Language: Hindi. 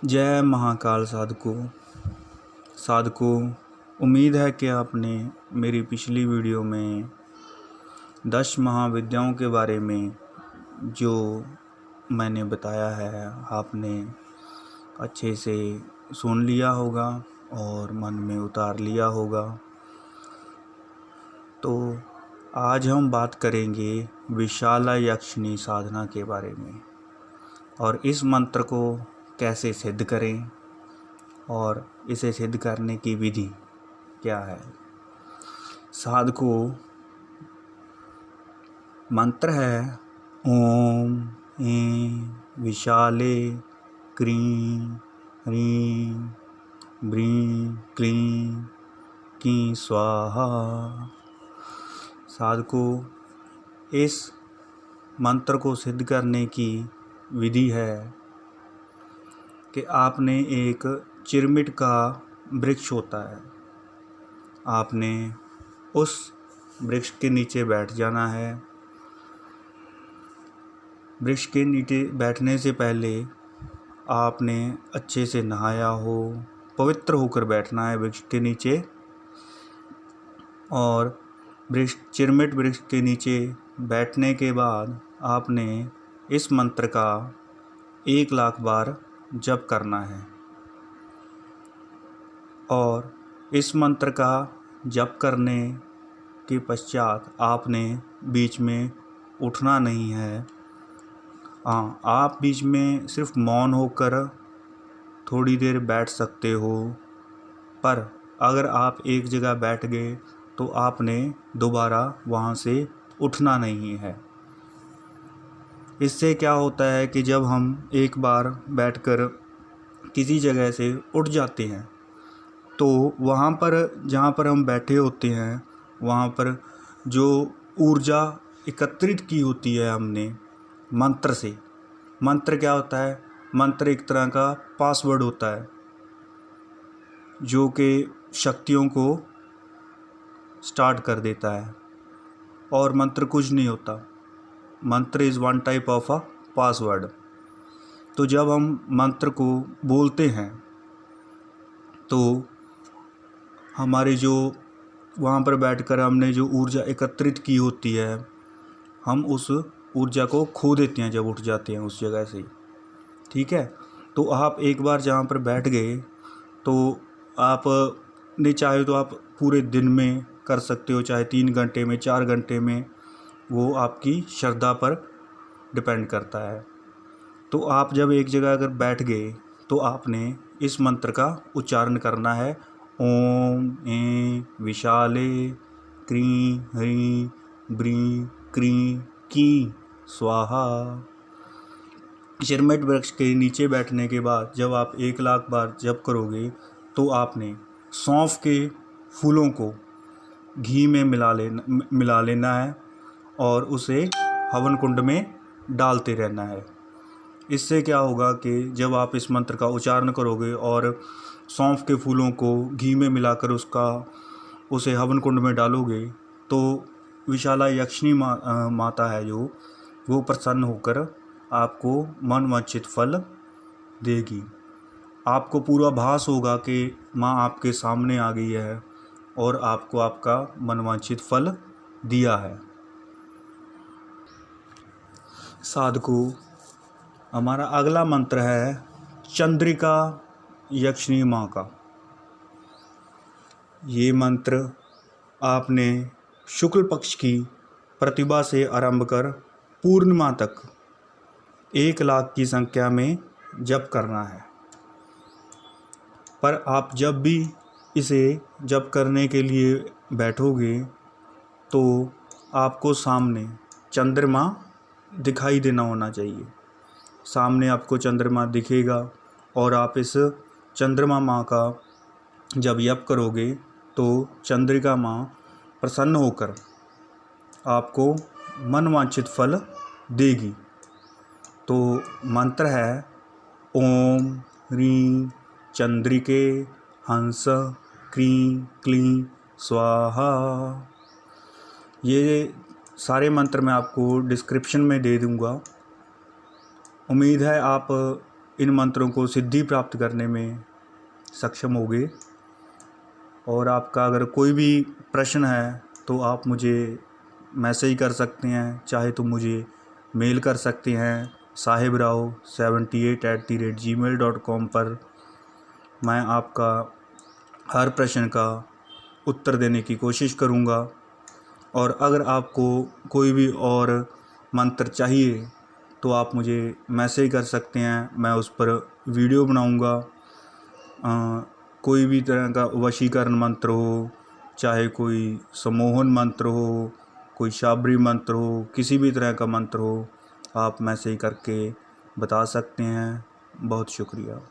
जय महाकाल साधकों। उम्मीद है कि आपने मेरी पिछली वीडियो में 10 महाविद्याओं के बारे में जो मैंने बताया है आपने अच्छे से सुन लिया होगा और मन में उतार लिया होगा। तो आज हम बात करेंगे विशाला यक्षिणी साधना के बारे में और इस मंत्र को कैसे सिद्ध करें और इसे सिद्ध करने की विधि क्या है। साधकों, मंत्र है ओम ऐं विशाले क्रीं ह्रीं ब्रीं क्लीं की स्वाहा। साधकों, इस मंत्र को सिद्ध करने की विधि है कि आपने एक चिरमिट का वृक्ष होता है, आपने उस वृक्ष के नीचे बैठ जाना है। वृक्ष के नीचे बैठने से पहले आपने अच्छे से नहाया हो, पवित्र होकर बैठना है वृक्ष के नीचे। और चिरमिट वृक्ष के नीचे बैठने के बाद आपने इस मंत्र का 1,00,000 बार जप करना है। और इस मंत्र का जप करने के पश्चात आपने बीच में उठना नहीं है। आप बीच में सिर्फ मौन होकर थोड़ी देर बैठ सकते हो, पर अगर आप एक जगह बैठ गए तो आपने दोबारा वहाँ से उठना नहीं है। इससे क्या होता है कि जब हम एक बार बैठकर किसी जगह से उठ जाते हैं तो वहाँ पर जहाँ पर हम बैठे होते हैं वहाँ पर जो ऊर्जा एकत्रित की होती है हमने मंत्र से, मंत्र क्या होता है, मंत्र एक तरह का पासवर्ड होता है जो कि शक्तियों को स्टार्ट कर देता है। और मंत्र कुछ नहीं होता, मंत्र is one type of a password. तो जब हम मंत्र को बोलते हैं तो हमारे जो वहाँ पर बैठकर हमने जो ऊर्जा एकत्रित की होती है, हम उस ऊर्जा को खो देते हैं जब उठ जाते हैं उस जगह से। ठीक है, तो आप एक बार जहाँ पर बैठ गए तो आप नहीं चाहे तो आप पूरे दिन में कर सकते हो, चाहे 3 घंटे में, 4 घंटे में, वो आपकी श्रद्धा पर डिपेंड करता है। तो आप जब एक जगह अगर बैठ गए तो आपने इस मंत्र का उच्चारण करना है ओम ऐं विशाले क्रीं ह्रीं ब्रीं क्लीं की स्वाहा। चिरमिट वृक्ष के नीचे बैठने के बाद जब आप 1,00,000 बार जप करोगे तो आपने सौंफ के फूलों को घी में मिला लेना है और उसे हवन कुंड में डालते रहना है। इससे क्या होगा कि जब आप इस मंत्र का उच्चारण करोगे और सौंफ के फूलों को घी में मिलाकर उसे हवन कुंड में डालोगे तो विशाला यक्षिणी माता है जो वो प्रसन्न होकर आपको मनवांछित फल देगी। आपको पूरा भास होगा कि माँ आपके सामने आ गई है और आपको आपका मनवांछित फल दिया है। साधकों, हमारा अगला मंत्र है चंद्रिका यक्षिणी माँ का। ये मंत्र आपने शुक्ल पक्ष की प्रतिभा से आरंभ कर पूर्णिमा तक 1,00,000 की संख्या में जप करना है। पर आप जब भी इसे जप करने के लिए बैठोगे तो आपको सामने चंद्रमा दिखाई देना होना चाहिए। सामने आपको चंद्रमा दिखेगा और आप इस चंद्रमा माँ का जब जप करोगे तो चंद्रिका माँ प्रसन्न होकर आपको मनवांछित फल देगी। तो मंत्र है ओम ह्रीं चंद्रिके हंस क्रीं क्लीं स्वाहा। ये सारे मंत्र मैं आपको डिस्क्रिप्शन में दे दूँगा। उम्मीद है आप इन मंत्रों को सिद्धि प्राप्त करने में सक्षम होगे। और आपका अगर कोई भी प्रश्न है तो आप मुझे मैसेज कर सकते हैं, चाहे तो मुझे मेल कर सकते हैं sahibRao78@gmail.com पर। मैं आपका हर प्रश्न का उत्तर देने की कोशिश करूँगा। और अगर आपको कोई भी और मंत्र चाहिए तो आप मुझे मैसेज कर सकते हैं, मैं उस पर वीडियो बनाऊँगा। कोई भी तरह का वशीकरण मंत्र हो, चाहे कोई सम्मोहन मंत्र हो, कोई शाबरी मंत्र हो, किसी भी तरह का मंत्र हो, आप मैसेज करके बता सकते हैं। बहुत शुक्रिया।